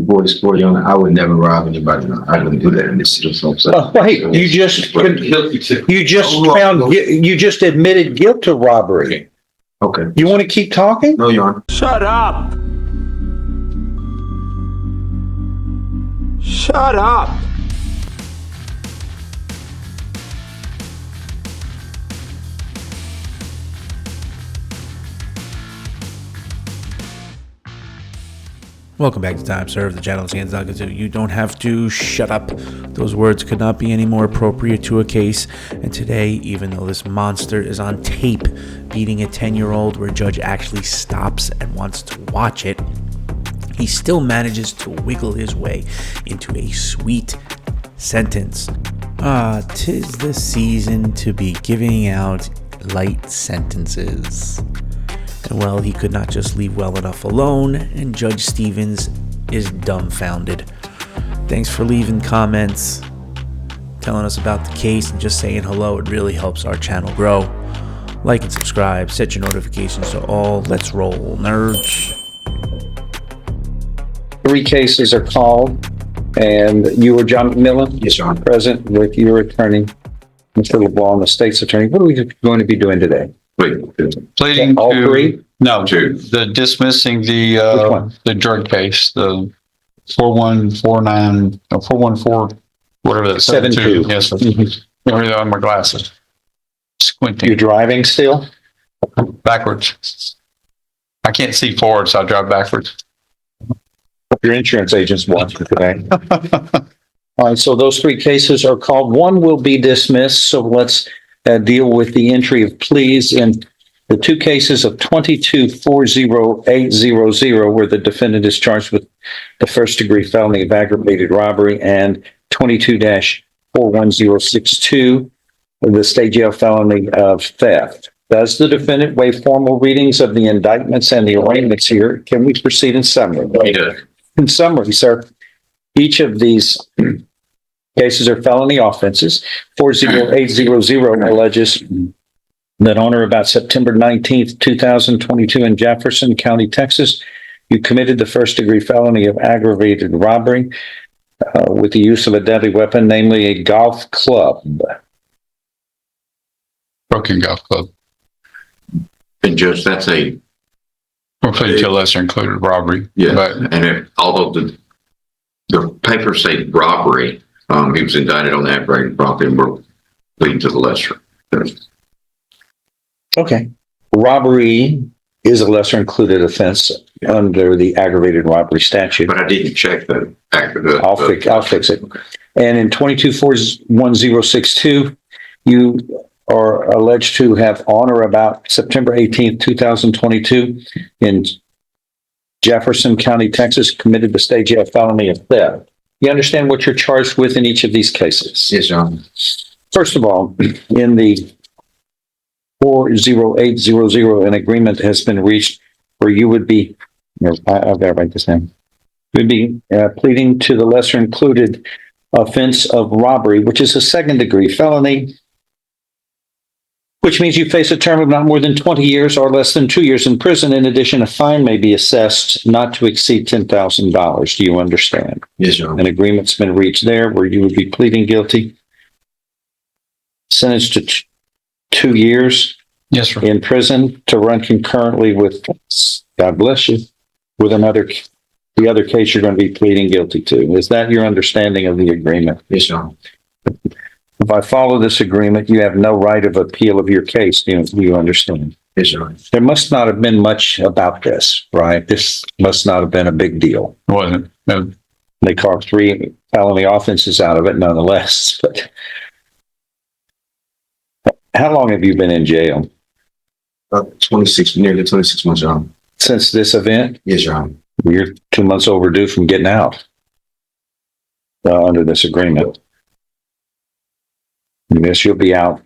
before this sport, young, I would never rob anybody. No, I wouldn't do that in this situation. So, Oh, wait, you just admitted guilt to robbery. Okay. You want to keep talking? No, Your Honor. Shut up! Shut up! Welcome back to Time Served, the channel stands out to you don't have to shut up. Those words could not be any more appropriate to a case. And today, even though this monster is on tape beating a 10-year-old where a judge actually stops and wants to watch it, he still manages to wiggle his way into a sweet sentence. Tis the season to be giving out light sentences. And well, he could not just leave well enough alone, and Judge Stevens is dumbfounded. Thanks for leaving comments, telling us about the case, and just saying hello. It really helps our channel grow. Like and subscribe, set your notifications to all. Let's roll, nerds. 3 cases are called, and you were John McMillan? Yes, Your Honor. Present with your attorney, Mr. LeBlanc, the state's attorney. What are we going to be doing today? Pleading All to, 3? no, Two. the dismissing Which one? the drug case, the 4149, 414, whatever that 72. Yes, sir. Mm-hmm. On my glasses. Squinting. You're driving still? Backwards. I can't see forward, so I drive backwards. Your insurance agent's watching today. All right, so those 3 cases are called. 1 will be dismissed, so let's deal with the entry of pleas in the 2 cases of 22-40800, where the defendant is charged with the first-degree felony of aggravated robbery, and 22-41062, the state jail felony of theft. Does the defendant waive formal readings of the indictments and the arraignments here? Can we proceed in summary? He does. In summary, sir, each of these cases are felony offenses. 40800 alleges that on or about September 19th, 2022 in Jefferson County, Texas, you committed the first-degree felony of aggravated robbery with the use of a deadly weapon, namely a golf club. Broken golf club. And Judge, that's a, We're pleading to a lesser included robbery. yeah, But and although the papers say robbery, he was indicted on aggravated robbery, and we're pleading to the lesser. Okay. Robbery is a lesser included offense under the aggravated robbery statute. But I didn't check the accurate. I'll fix it. And in 22-41062, you are alleged to have on or about September 18th, 2022 in Jefferson County, Texas, committed the state jail felony of theft. You understand what you're charged with in each of these cases? Yes, Your Honor. First of all, in the 40800, an agreement has been reached where you would be, I've got to write this down. Would be pleading to the lesser included offense of robbery, which is a second-degree felony, which means you face a term of not more than 20 years or less than 2 years in prison. In addition, a fine may be assessed not to exceed $10,000. Do you understand? Yes, Your Honor. An agreement's been reached there where you would be pleading guilty, sentenced to 2 years yes, sir. in prison to run concurrently with, God bless you, with the other case you're going to be pleading guilty to. Is that your understanding of the agreement? Yes, Your Honor. If I follow this agreement, you have no right of appeal of your case. Do you understand? Yes, Your Honor. There must not have been much about this, right? This must not have been a big deal. Wasn't. No. They carved 3 felony offenses out of it, nonetheless. But how long have you been in jail? 26, nearly 26 months, Your Honor. Since this event? Yes, Your Honor. You're 2 months overdue from getting out under this agreement. Yes, you'll be out.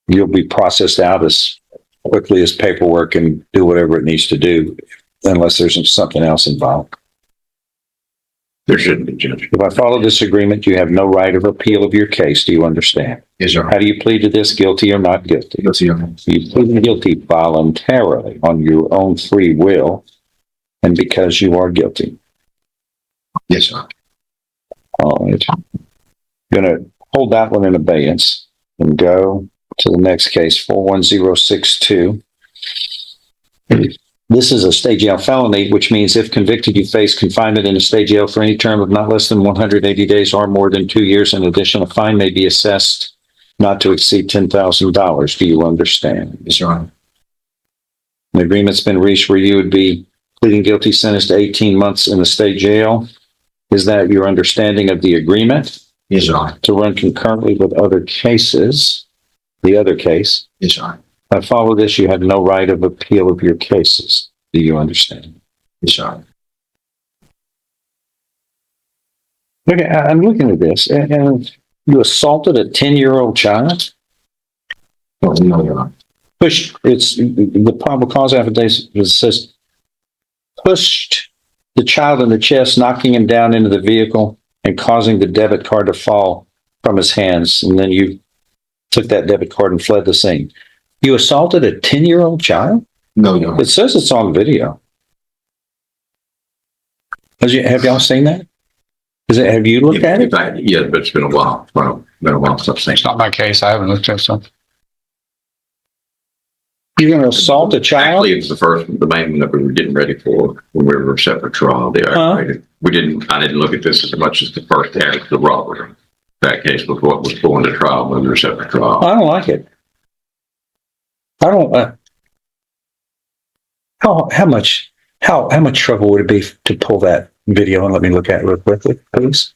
You'll be processed out as quickly as paperwork can do whatever it needs to do, unless there's something else involved. There shouldn't be, Judge. If I follow this agreement, you have no right of appeal of your case. Do you understand? Yes, Your How Honor. do you plead to this, guilty or not guilty? Guilty, Your Honor. You plead guilty voluntarily on your own free will and because you are guilty. Yes, sir. All right. Gonna hold that one in abeyance and go to the next case, 41062. This is a state jail felony, which means if convicted, you face confinement in a state jail for any term of not less than 180 days or more than 2 years. In addition, a fine may be assessed not to exceed $10,000. Do you understand? Yes, Your Honor. An agreement's been reached where you would be pleading guilty, sentenced to 18 months in the state jail. Is that your understanding of the agreement? Yes, Your Honor. To run concurrently with other cases, the other case. Yes, Your Honor. I follow this, you have no right of appeal of your cases. Do you understand? Yes, Your Honor. Okay, I'm looking at this, and you assaulted a 10-year-old child? No, Your Honor. It's the probable cause affidavit says pushed the child in the chest, knocking him down into the vehicle and causing the debit card to fall from his hands. And then you took that debit card and fled the scene. You assaulted a 10-year-old child? No, Your Honor. It says it's on video. Have y'all seen that? Have you looked at it? Yeah, but it's been a while. Well, been a while since I've seen It's it. not my case. I haven't looked at something. You're going to assault a child? Actually, it was the main one that we were getting ready for when we were set for trial. The aggravated. I didn't look at this as much as the first act, the robbery. That case was what was going to trial when we were set for trial. I don't like it. I don't. How much trouble would it be to pull that video and let me look at it real quickly, please?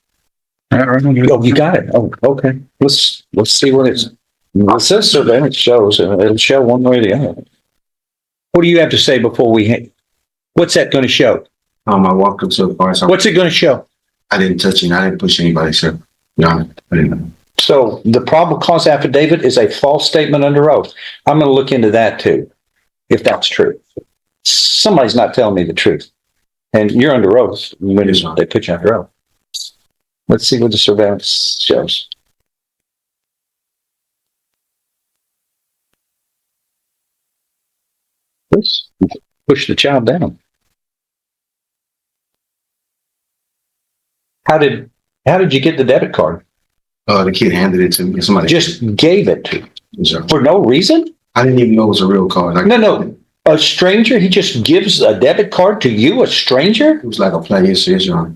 Oh, you got it. Oh, okay. Let's see what it's. It says surveillance shows, and it'll show one way or the other. What do you have to say before we? What's that going to show? I walked up to the bar. So What's it going to show? I didn't touch him. I didn't push anybody, sir. No, I didn't. So the probable cause affidavit is a false statement under oath. I'm going to look into that too, if that's true. Somebody's not telling me the truth, and you're under oath when Yes, sir. they put you under oath. Let's see what the surveillance shows. Push the child down. How did you get the debit card? The kid handed it to me. Somebody Just gave it to Yes, sir. for no reason? I didn't even know it was a real card. No. A stranger, he just gives a debit card to you, a stranger? It was like a play. Yes, yes, Your Honor.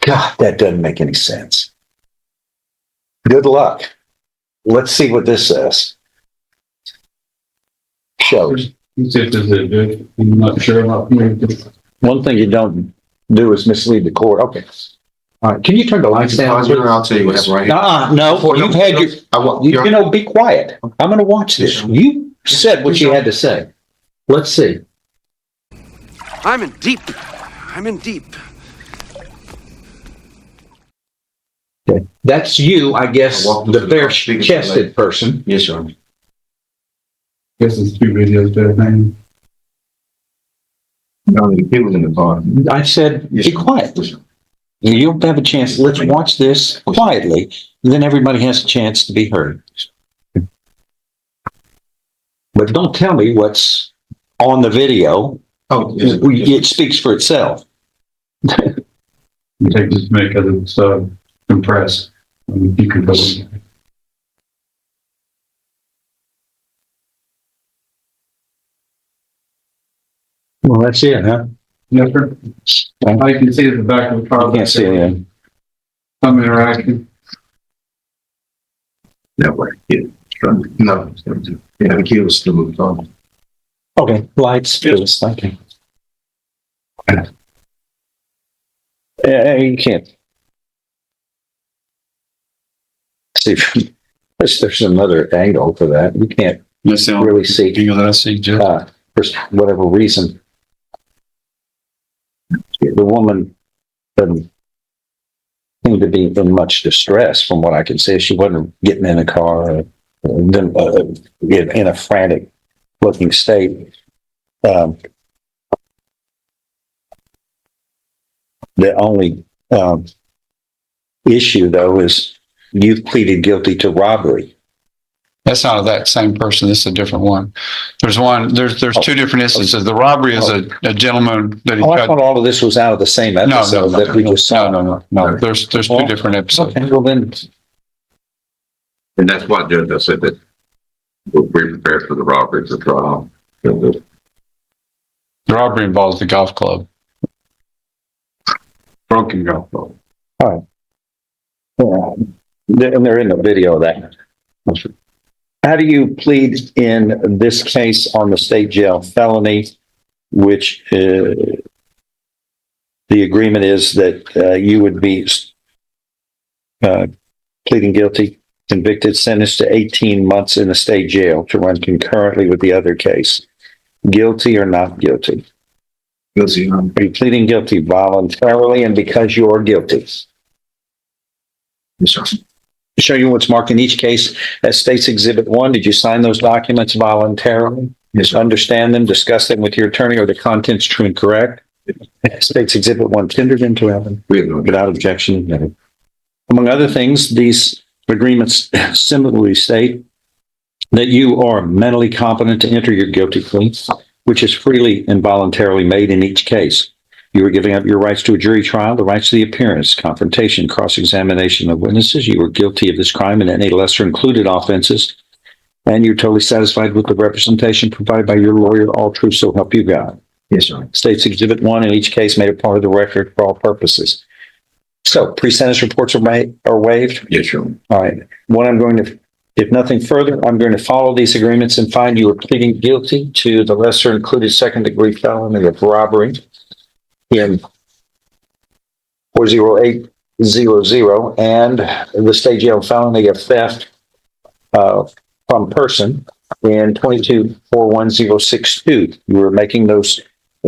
God, that doesn't make any sense. Good luck. Let's see what this says. Shows. He said this is good. I'm not sure about One thing you don't do is mislead the court. Okay. All right. Can you turn the lights down? I'll tell you what happened right here. No. You've had your, be quiet. I'm going to watch this. You said what you had to say. Let's see. I'm in deep. I'm in deep. Okay. That's you, I guess, I walked the into the bare car, speaking to the chested lady. person. Yes, Your Honor. Guess it's 2 videos there, man. No, the kid was in the car. I said, Yes, be Your Honor. quiet. Yes, sir. You don't have a chance. Let's watch this quietly. Then everybody has a chance to be heard. But don't tell me what's on the video. Oh, yes, sir. It speaks for itself. You take this make because it's compressed. You can go. Well, that's it, huh? Yes, sir. I can see at the back of the car. You can't see it. Some interaction. That way, yeah. No. Yeah, the kid was still in the car. Okay, lights, please. Thank you. You can't. See, there's another angle to that. You can't That's the really see, video that I see, Jeff. for whatever reason. The woman doesn't seem to be in much distress from what I can see. She wasn't getting in a car in a frantic looking state. The only issue, though, is you've pleaded guilty to robbery. That's not that same person. This is a different one. There's two different instances. The robbery is a gentleman that he Oh, I tried. thought all of this was out of the same No, episode that we just saw. No. There's two different episodes. Okay, well then, And that's why, Judge, I said that we're prepared for the robbery for trial. The robbery involves the golf club. Broken golf ball. and they're in the video of that. How do you plead in this case on the state jail felony, which the agreement is that you would be pleading guilty, convicted, sentenced to 18 months in the state jail to run concurrently with the other case? Guilty or not guilty? Guilty, Your Honor. Are you pleading guilty voluntarily and because you are guilty? Yes, sir. Show you what's marked in each case as State's Exhibit 1. Did you sign those documents voluntarily? Yes, sir. Understand them, discuss them with your attorney, or the contents true and correct? State's Exhibit 1 tendered into evidence without objection. Among other things, these agreements similarly state that you are mentally competent to enter your guilty plea, which is freely and voluntarily made in each case. You are giving up your rights to a jury trial, the rights to the appearance, confrontation, cross-examination of witnesses. You are guilty of this crime and any lesser included offenses, and you're totally satisfied with the representation provided by your lawyer. All truth, so help you God. Yes, sir. State's Exhibit 1 in each case made a part of the record for all purposes. So, pre-sentence reports are waived. Yes, sir. All right. If nothing further, I'm going to follow these agreements and find you are pleading guilty to the lesser included second-degree felony of robbery in 40800 and the state jail felony of theft from person in 2241062. You were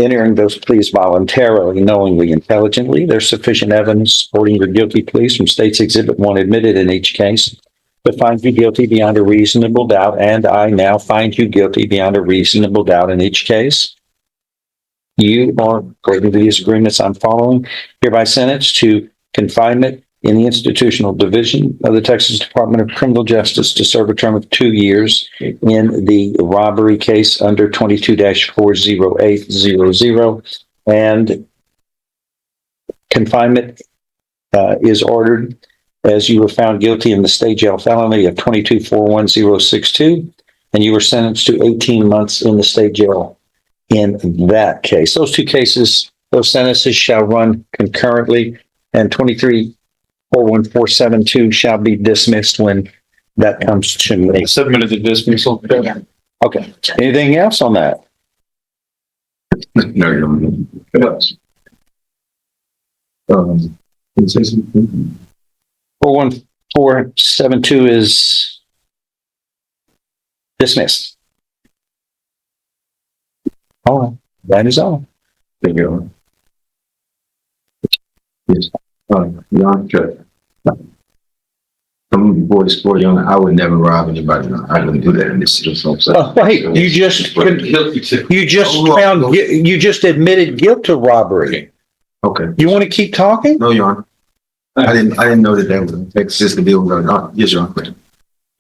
entering those pleas voluntarily, knowingly, intelligently. There's sufficient evidence supporting your guilty pleas from State's Exhibit 1 admitted in each case to find you guilty beyond a reasonable doubt, and I now find you guilty beyond a reasonable doubt in each case. You are, according to these agreements I'm following, hereby sentenced to confinement in the institutional division of the Texas Department of Criminal Justice to serve a term of 2 years in the robbery case under 22-40800, and confinement is ordered as you were found guilty in the state jail felony of 2241062, and you were sentenced to 18 months in the state jail in that case. Those two cases, those sentences shall run concurrently, and 2341472 shall be dismissed when that comes to me. Submitted the dismissal. Okay. Anything else on that? No, Your Honor. Yes. 41472 is dismissed. All right. That is all. Thank you, Your Honor. Yes. Your Honor, I'm before Your Honor, I would never rob anybody. I wouldn't do that in this situation. Oh, wait, you just admitted guilt to robbery. Okay. You want to keep talking? No, Your Honor. I didn't know that was just the deal going on. Yes, Your Honor.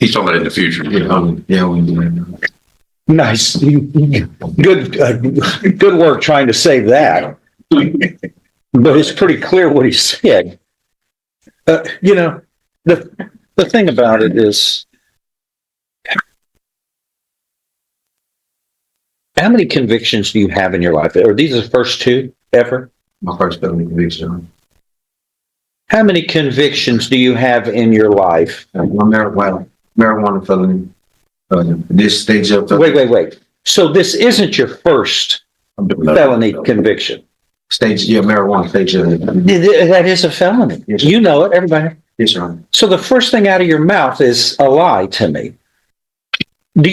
He's talking about in the future. Yeah, we do that. Nice. Good work trying to say that. But it's pretty clear what he said. The thing about it is, how many convictions do you have in your life? Are these the first two ever? My first felony conviction. How many convictions do you have in your life? My marijuana felony. This stage of Wait. So this isn't your first felony conviction? Marijuana stage of That is a felony. Yes. You know it, everybody. Yes, Your Honor. So the first thing out of your mouth is a lie to me. What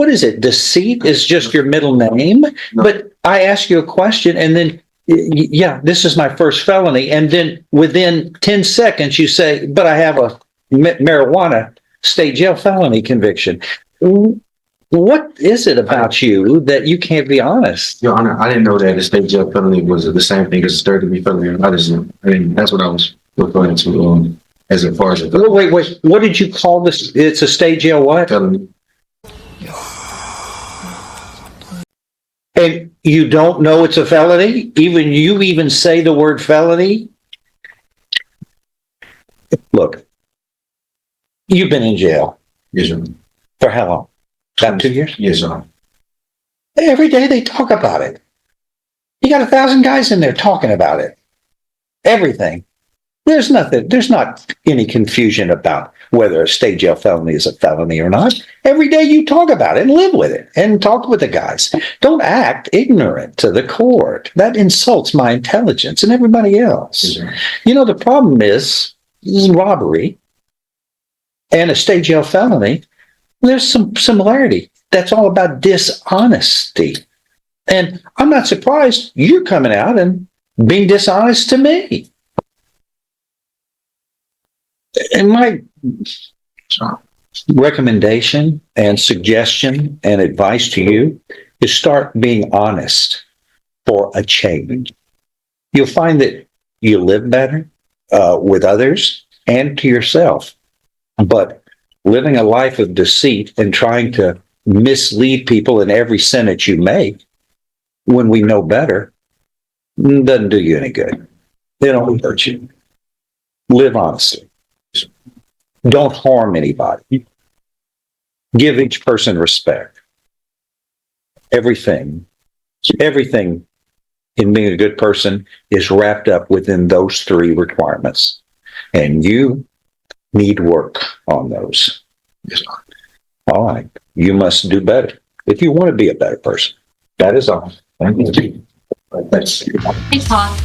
is it? Deceit is just your middle name? No. But I ask you a question and then, yeah, this is my first felony. And then within 10 seconds you say, but I have a marijuana state jail felony conviction. What is it about you that you can't be honest? Your Honor, I didn't know that the state jail felony was the same thing as a third degree felony. That's what I was referring to. as far as Wait, what did you call this? It's a state jail what? felony. And you don't know it's a felony? You even say the word felony? Look, you've been in jail Yes, sir. for how long? About 2 years? Yes, sir. Every day they talk about it. You got 1,000 guys in there talking about it. Everything. There's not any confusion about whether a state jail felony is a felony or not. Every day you talk about it and live with it and talk with the guys. Don't act ignorant to the court. That insults my intelligence and everybody else. Yes, sir. You know, the problem is robbery and a state jail felony. There's some similarity. That's all about dishonesty. And I'm not surprised you're coming out and being dishonest to me. And my recommendation and suggestion and advice to you is start being honest for a change. You'll find that you live better with others and to yourself. But living a life of deceit and trying to mislead people in every sentence you make when we know better doesn't do you any good. They don't hurt you. Live honestly. Don't harm anybody. Give each person respect. Everything in being a good person is wrapped up within those 3 requirements. And you need work on those. Yes, sir. All right. You must do better if you want to be a better person. That is all. Thank you. Thanks. Hey, Todd.